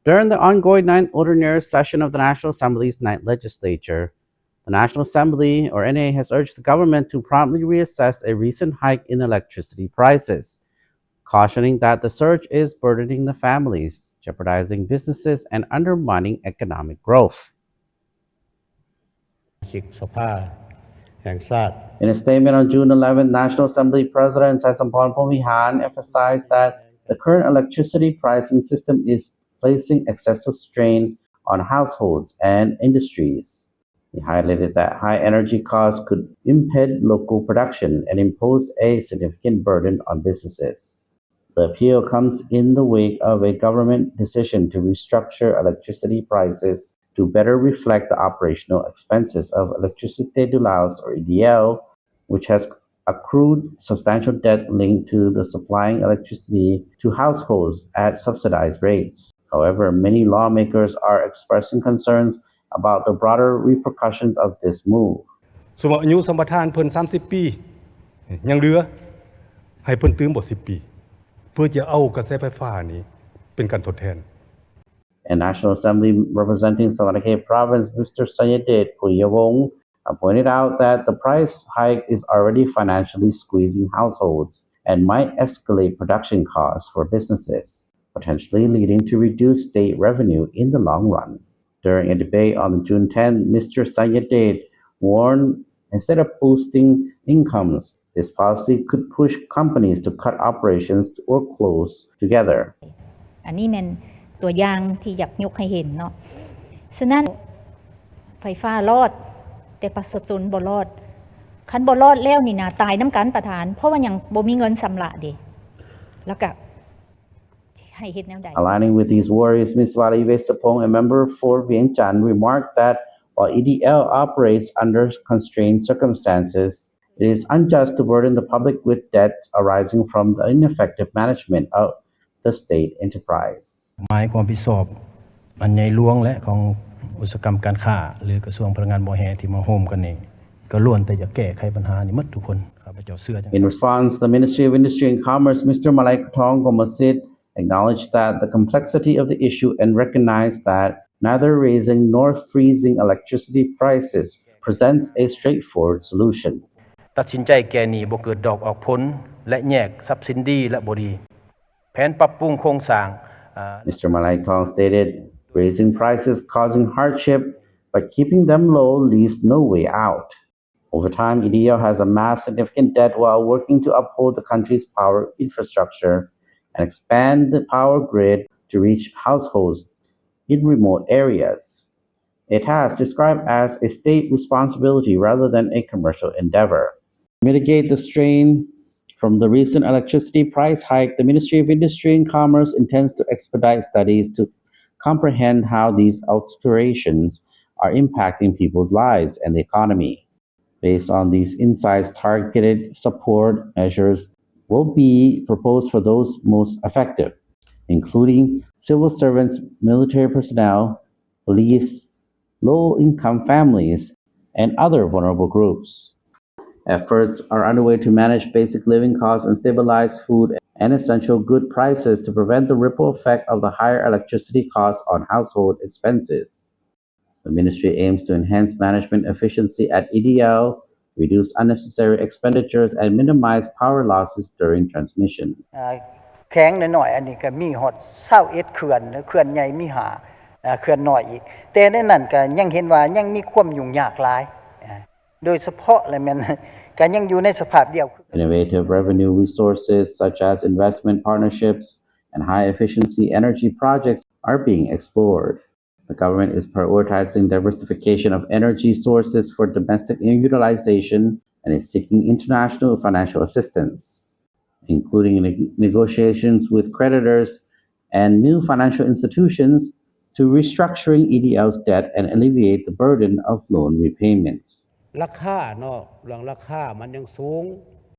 During the ongoing ninth ordinary session of the National Assembly's ninth legislature, the National Assembly, or NA, has urged the government to promptly reassess a recent hike in electricity prices, cautioning that the surge is burdening the families, jeopardizing businesses, and undermining economic growth. In a statement on June 11, National Assembly President Saisampon Phomihan emphasized that the current electricity pricing system is placing excessive strain on households and industries. He highlighted that high energy costs could impede local production and impose a significant burden on businesses. The appeal comes in the wake of a government decision to restructure electricity prices to better reflect the operational expenses of Electricité de Laos, or EDL, which has accrued substantial debt linked to the supplying electricity to households at subsidized rates. However, many lawmakers are expressing concerns about the broader repercussions of this move. สมมุติอายุสัมปทานเพิ่น30 ปียังเหลือให้เพิ่นตื่มบ่10 ปีเพื่อจะเอากระแสไฟฟ้านี้เป็นการทดแทน And National Assembly representing Savanakhet Province, Mr. Sayedit Puyawong, pointed out that the price hike is already financially squeezing households and might escalate production costs for businesses, potentially leading to reduced state revenue in the long run. During a debate on June 10, Mr. Sayedit warned instead of boosting incomes, this policy could push companies to cut operations or close together. อันนี้มันตัวอย่างที่อยากยกให้เห็นเนาะฉะนั้นไฟฟ้ารอดแต่ประชาชนบ่รอดคันบ่รอดแล้วนี่นะตายนํากันประธานเพราะว่ายังบ่มีเงินชำระดิแล้วก็ให้เฮ็ดแนวใด Aligning with these worries, Ms. Wali Vesapong, a member for Vientiane, remarked that while EDL operates under constrained circumstances, it is unjust to burden the public with debt arising from the ineffective management of the state enterprise. หมายความผิดชอบอันใหญ่หลวงและของอุตสาหกรรมการค้าหรือกระทรวงพลังงานบ่แฮที่มาโฮมกันนี่ก็ล้วนแต่จะแก้ไขปัญหานี้หมดทุกคนข้าพเจ้าเชื่อจัง In response, the Ministry of Industry and Commerce, Mr. Malay Katong Gomasit, acknowledged that the complexity of the issue and recognized that neither raising nor freezing electricity prices presents a straightforward solution. ตัดสินใจแก้หนี้บ่เกิดดอกออกผลและแยกทรัพย์สินดีและบ่ดีแผนปรับปรุงโครงสร้าง Mr. Malay Katong stated, raising prices causing hardship, but keeping them low leaves no way out. Over time, EDL has amassed significant debt while working to uphold the country's power infrastructure and expand the power grid to reach households in remote areas. It has described as a state responsibility rather than a commercial endeavor. To mitigate the strain from the recent electricity price hike, the Ministry of Industry and Commerce intends to expedite studies to comprehend how these alterations are impacting people's lives and the economy. Based on these insights, targeted support measures will be proposed for those most effective, including civil servants, military personnel, police, low-income families, and other vulnerable groups. Efforts are underway to manage basic living costs and stabilize food and essential good prices to prevent the ripple effect of the higher electricity costs on household expenses. The ministry aims to enhance management efficiency at EDL, reduce unnecessary expenditures, and minimize power losses during transmission. แข็งน้อยๆอันนี้ก็มีฮอด21เขื่อนเขื่อนใหญ่มี5เขื่อนน้อยอีกแต่ในนั้นก็ยังเห็นว่ายังมีความยุ่งยากหลายโดยเฉพาะแล้วมันก็ยังอยู่ในสภาพเดียว Innovative revenue resources such as investment partnerships and high-efficiency energy projects are being explored. The government is prioritizing diversification of energy sources for domestic utilization and is seeking international financial assistance, including negotiations with creditors and new financial institutions to restructuring EDL's debt and alleviate the burden of loan repayments. ราคาเนาะเรื่องราคามันยังสูง